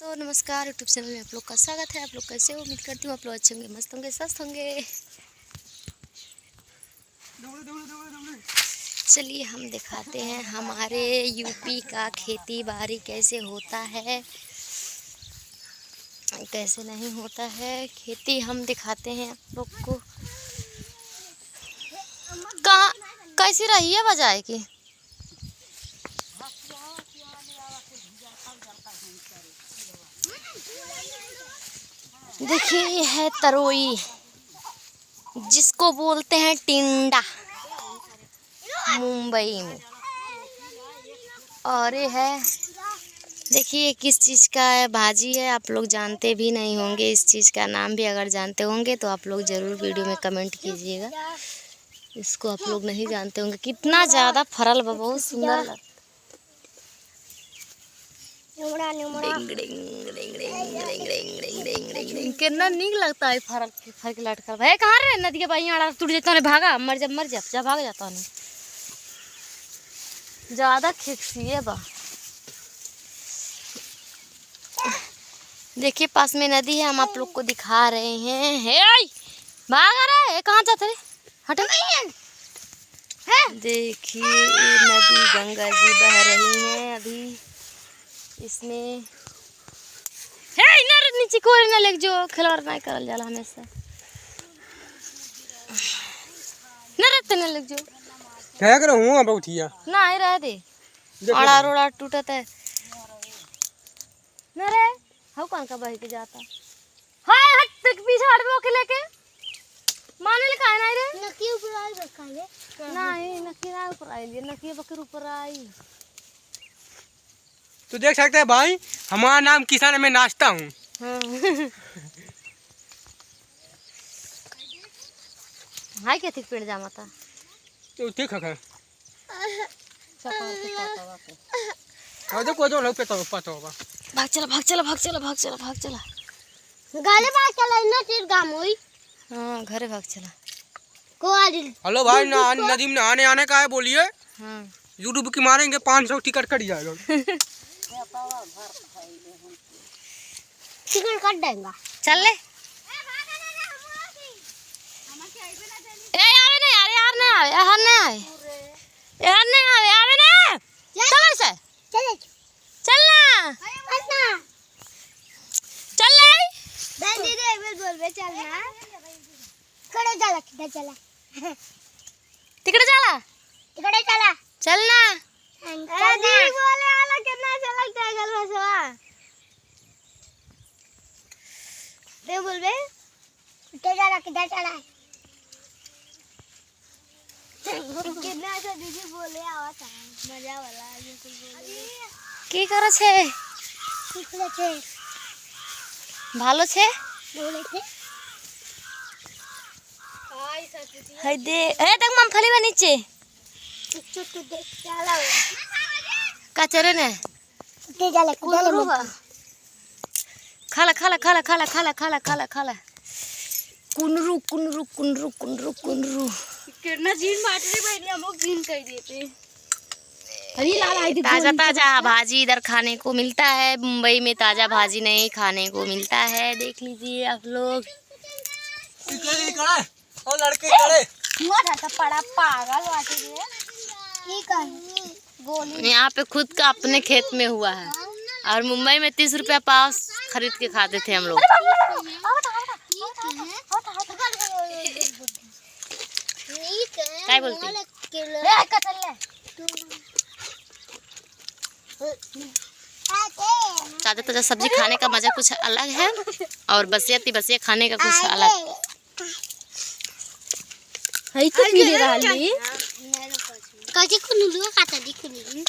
तो नमस्कार YouTube channel में आप लोग का स्वागत है। आप लोग कैसे हो? उम्मीद करती हूँ आप लोग अच्छे होंगे, मस्त होंगे, स्वस्थ होंगे। चलिए हम दिखाते हैं हमारे यूपी का खेती बाड़ी कैसे होता है, कैसे नहीं होता है खेती। हम दिखाते हैं आप लोग को। कहाँ कैसी रही है बजाए की? देखिए ये है तरोई, जिसको बोलते हैं टिंडा मुंबई में। और ये है, देखिए किस चीज़ का है, भाजी है। आप लोग जानते भी नहीं होंगे इस चीज़ का नाम भी। अगर जानते होंगे तो आप लोग ज़रूर वीडियो में कमेंट कीजिएगा। इसको आप लोग नहीं जानते होंगे। कितना ज़्यादा फरल बा, बहुत सुंदर लगता। कितना नीक लगता है फरल फल के लटकल। भाई कहाँ रे नदी के पानी आड़ा टूट जाता है, भागा मर जा भाग जाता है। ज़्यादा खिकसिए बा। देखिए पास में नदी है, हम आप लोग को दिखा रहे हैं। हे भाग रहा है, कहाँ जाते रे? हटे। देखिए ये नदी गंगा जी बह रही हैं अभी इसमें। हे इधर नीचे कोरे ना लग जो खिलवाड़ नहीं करल जाला हमेशा। न रहते न लग जो क्या करो हूं बहुत हिया ना ही रह दे। आड़ा रोड़ा टूटत है न रे। हाउ कौन का बह के जाता। हाय हट तक पीछे हटबो के लेके माने ले काहे नहीं रे? नकी ऊपर आई बकाले नहीं, नकी ना ऊपर आई ले, नकी बकर ऊपर आई। तो देख सकते हैं भाई, हमारा नाम किसान है, मैं नाचता हूँ। हाय क्या थी पेड़ जामा था तो ठीक है भाग जो को जो लोग पे तो पता होगा। चला भाग चला भाग चला भाग चला भाग चला गाले भाग चला ना तेरे गाम होई। हाँ घरे भाग चला को आदि। हेलो भाई, नदी में नहाने आने का है बोलिए। हाँ यूट्यूब की मारेंगे 500 टिकट कट जाएगा। टिकट कट देगा। चल ले। ए आवे ना यार, यार ना आवे, यार ना आवे, यार ना आवे, आवे ना। चल से चल चल ना चल ले। दादी रे बोल बे चल ना। खड़े चला किधर चला? तिकड़े चला खड़े चला चल ना। दादी बोले आला कितना चला टाइगर बसवा। बे बोल बे किधर चला किधर चला? कितना सा दीदी बोले आवा था मजा वाला बिल्कुल बोले। की करे छे? किकले छे भालो छे बोले थे। हाय दे ए देख मूंगफली बा नीचे चुप देख चला कचरे ने ते जाले कुंदरू बा। खाला खाला खाला खाला खाला खाला खाला खाला कुनरू कुनरू कुनरू कुनरू कुनरू। कितना जीन मार रही भाई, हम लोग जीन कह देते। अरे लाल ताजा ताजा भाजी इधर खाने को मिलता है। मुंबई में ताजा भाजी नहीं खाने को मिलता है। देख लीजिए आप लोग। और लड़के खड़े हुआ था पड़ा पागल वाटे रे। ठीक है गोली यहाँ पे खुद का अपने खेत में हुआ है, और मुंबई में 30 रुपया पाव खरीद के खाते थे हम लोग। क्या बोलती? ताजा ताजा सब्जी खाने का मजा कुछ अलग है, और बसिया खाने का कुछ अलग है। तो पी ले रही काजी को नुलुआ खाता दिख नहीं।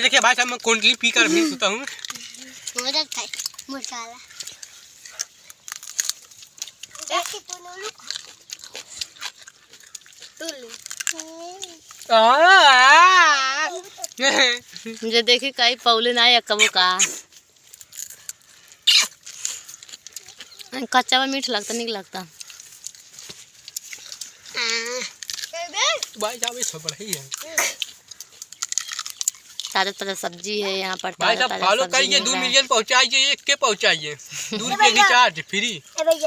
देखिए भाई साहब, मैं कुंडली पी कर भी सोता हूँ। मदद खाए मसाला ऐसे तो नुलु मुझे देखी कहीं पौले ना या कबो का कच्चा में मीठ लगता, नहीं लगता। भाई साहब ये सब बढ़िया है। ताजा ताजा सब्जी है यहाँ पर। भाई ताजा साहब ताजा फॉलो सब्जी करिए, मिल 2 रहा है। मिलियन पहुंचाइए, 1 के पहुंचाइए, 2 रुपये रिचार्ज फ्री।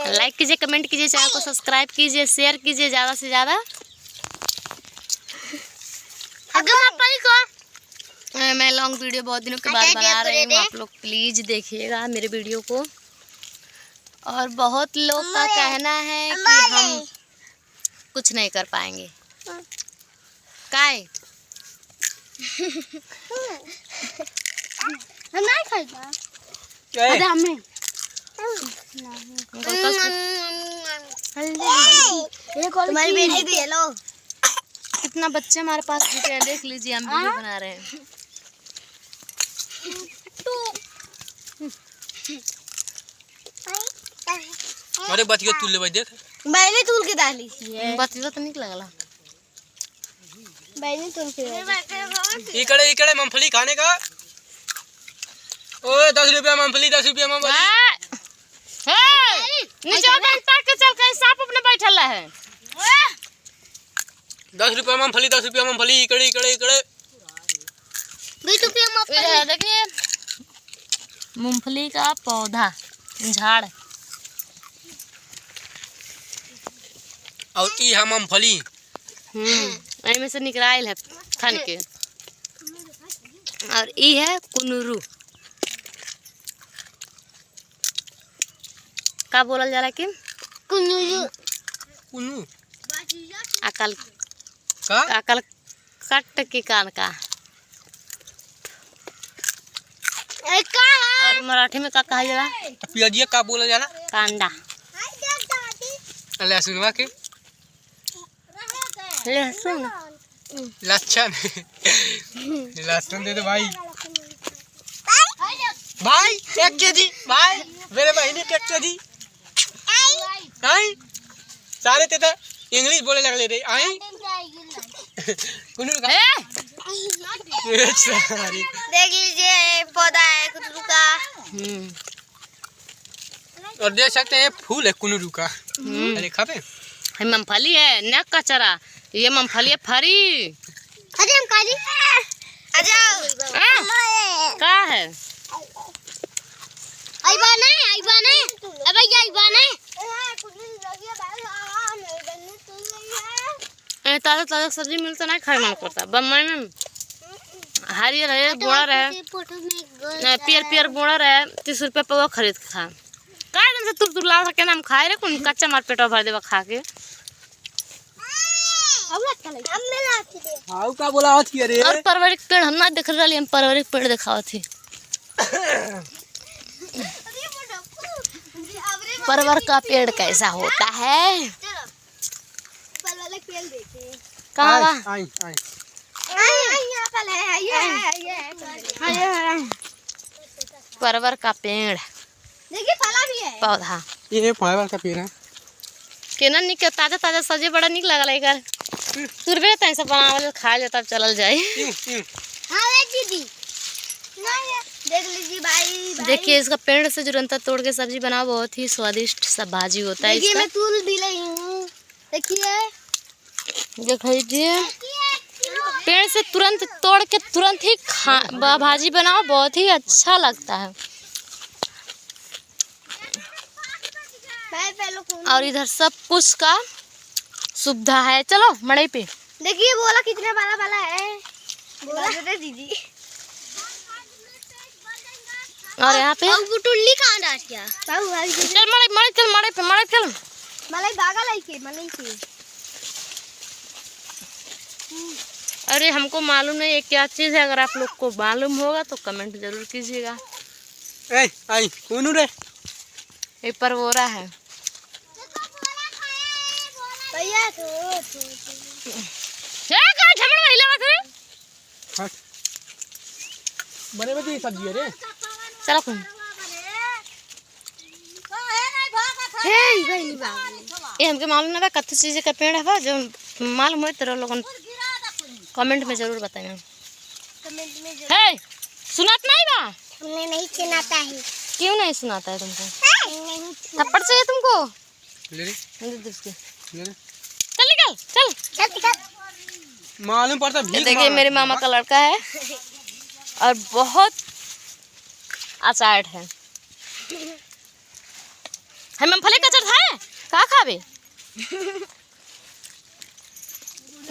लाइक कीजिए, कमेंट कीजिए, चैनल को सब्सक्राइब कीजिए, शेयर कीजिए ज़्यादा से ज़्यादा। मैं लॉन्ग वीडियो बहुत दिनों के बाद बना रही हूँ, आप लोग प्लीज़ देखिएगा मेरे वीडियो को। और बहुत लोग का कहना है कि हम कुछ नहीं कर पाएंगे। काय हम नहीं खाएगा। ए, हमें तुम्हारी बेटी भी है लो। कितना बच्चे हमारे पास जुटे हैं, देख लीजिए, हम वीडियो बना रहे हैं। अरे बतिया तू ले भाई, देख मैंने तूल के डाली बतिया तो निक लगला। मैंने तूल के इकड़े इकड़े मूंगफली खाने का। ओए 10 रुपया मूंगफली, 10 रुपया मूंगफली। नीचे के चल के सांप अपने बैठल है। 10 रुपया मूंगफली, 10 रुपया मूंगफली, इकड़े इकड़े इकड़े। 20 रुपया देखिए मूंगफली का पौधा, झाड़। और ई है मूंगफली। में से निकराइल है खन के। और ई है कुनुरु। का बोलल जाला कि कुनु अकल का अकल कट के कान का। और मराठी में का कहा जाला? पियाजिया का बोला जाला? कांदा। लहसुनवा के लहसुन लच्छन। लहसुन दे दो भाई। भाई 1 केजी भाई, मेरे बहनी 1 केजी। आई सारे ते तो इंग्लिश बोले लगले रे। आई कुनु का देख लीजिए पौधा है कुतरू का। और देख सकते हैं फूल है कुनुरु का। अरे खाते है मूंगफली है न कचरा, ये मूंगफली है फरी। अरे हम काली आ जाओ। का है आइबा नहीं अबे ये आइबा नहीं। ताजा ताजा सब्जी मिलता नहीं, खाए मन करता। बम्बई में हरियर है, बोड़ा रहे, पियर पियर बोड़ा रहे, 30 रुपये पवा खरीद के खा। का दिन से तुर ला सके ना हम खाए रे, कौन कच्चा मार पेटवा भर देवा खा के। हाउ का बोला हथी अरे। और परवरिक पेड़ हम ना देख रही, हम परवरिक पेड़ दिखावत थी। परवर का पेड़ कैसा होता है? कहाँ बा? आई आई परवर का पेड़, देखिए फला भी है पौधा। ये फाइबर का पेड़ है। केना निक ताजा ताजा सब्जी बड़ा निक लगल एकर। तुरबे तैं से बनावल खा ले तब चलल जाए। हां दीदी देख लीजिए भाई। देखिए इसका पेड़ से जो रंता तोड़ के सब्जी बनाओ, बहुत ही स्वादिष्ट सब भाजी होता है देखिए इसका। मैं तूल भी लाई हूं। देखिए देख लीजिए पेड़ से तुरंत तोड़ के तुरंत ही भाजी बनाओ, बहुत ही अच्छा लगता है। और इधर सब कुछ का सुविधा है। चलो मड़ई पे देखिए बोला कितने वाला वाला है, बोला दीदी। और यहाँ पे वो टुल्ली कहाँ डाल गया बाबू? चल मड़ई मड़ई चल, मड़ई पे मड़ई चल। मलाई बागा लाई के मलाई के। अरे हमको मालूम नहीं है क्या चीज़ है, अगर आप लोग को मालूम होगा तो कमेंट जरूर कीजिएगा। ए आई कुनु रे ये परवोरा है। भैया बने बने सब्जी है रे। चलो कौन ये हमके मालूम ना कत्ते चीज़ का पेड़ है जो मालूम हो तो लोगन कमेंट में जरूर बताएंगे। है सुनात नहीं बा? हमने नहीं सुनाता है। क्यों नहीं सुनाता है तुमको? थप्पड़ चाहिए तुमको? ले रे ले रे। चल निकल चल। चल मालूम पड़ता भीख देखिए मेरे मामा का लड़का है, और बहुत अचार है। मूंगफली का अचार है का खाबे?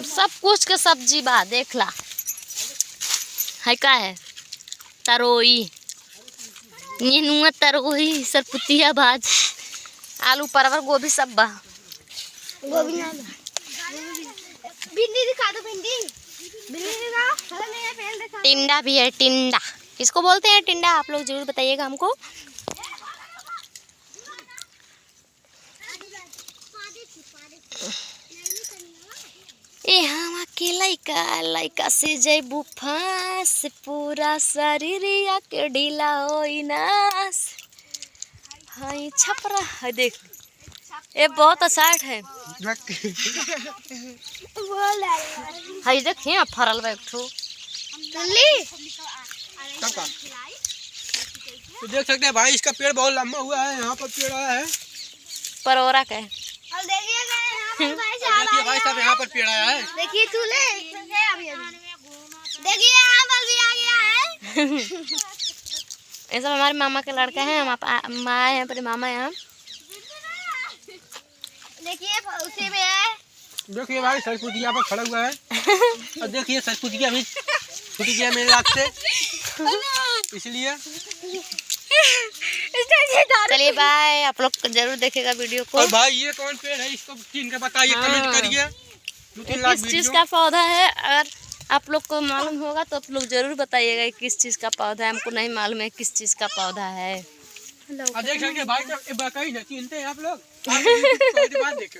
सब कुछ के सब्जी बा देखला है का है तरोई नीनुआ तरोई सरपुतिया भाज आलू परवल गोभी सब बा। गोभी ना भिंडी दिखा दो भिंडी भिंडी दिखाओ चलो मेरा पेड़ दिखा। टिंडा भी है टिंडा किसको बोलते हैं टिंडा आप लोग जरूर बताइएगा हमको। ए हम के लइका से जैबू फांस पूरा शरीरिया के ढीला होई नास। हाय छपरा है देख ये बहुत असाट है। बोल हाय देखिए फरल बा एक ठो तो देख सकते हैं भाई इसका पेड़ बहुत लंबा हुआ है। यहाँ पर पेड़ आया है परोरा का है। और देखिए भाई साहब यहाँ पर पेड़ आया है। देखिए चूल्हे देखिए यहाँ पर भी आ गया है। ये सब हमारे मामा के लड़का है। हम आए हैं पर मामा यहाँ देखिए उसी में है। देखिए भाई सरपुतिया पर खड़ा हुआ है और देखिए सरपुतिया भी छूट गया मेरे हाथ से इसलिए। चलिए बाय आप लोग जरूर देखेगा वीडियो को। और भाई ये कौन पेड़ है इसको चिन्ह के बताइए कमेंट करिए। 2-3 लाख किस चीज़ का पौधा है अगर आप लोग को मालूम होगा तो आप लोग जरूर बताइएगा किस चीज़ का पौधा है। हमको नहीं मालूम है किस चीज़ का पौधा है। देख सकते भाई का बकई नहीं चिनते हैं आप लोग बात देखो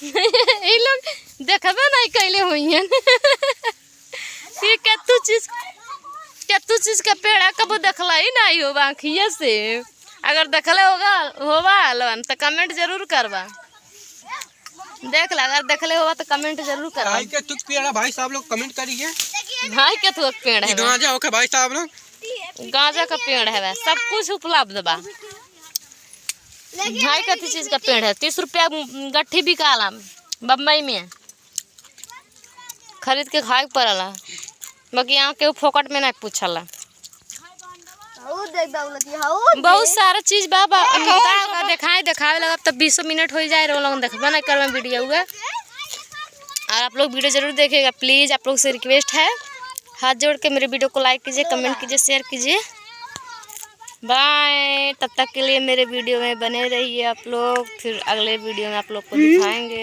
ये लोग देखबे नहीं कैले हुई हैं। ये केतु चीज का पेड़ है कबो देखला ही नहीं होगा आँखिया से। अगर देखले होगा तो कमेंट जरूर करवा। देख ला अगर देखले होगा तो कमेंट जरूर करवा। भाई के तुक पेड़ है भाई साहब लोग कमेंट करिए। भाई के तुक पेड़ है गांजा ओके भाई साहब लोग गांजा का पेड़ है सब कुछ उपलब्ध बा। भाई कथी चीज का पेड़ है 30 रुपया गट्ठी बिकाला बम्बई में खरीद के खाए पड़ला। बाकी यहाँ के फोकट में नहीं पूछला। बहुत सारा चीज बाबा दिखाए लगा तब 20 मिनट हो जाए लोग देखबा नहीं कर वीडियो हुआ। और आप लोग वीडियो जरूर देखिएगा प्लीज़। आप लोग से रिक्वेस्ट है हाथ जोड़ के मेरे वीडियो को लाइक कीजिए कमेंट कीजिए शेयर कीजिए। बाय तब तक के लिए मेरे वीडियो में बने रहिए आप लोग। फिर अगले वीडियो में आप लोग को दिखाएंगे।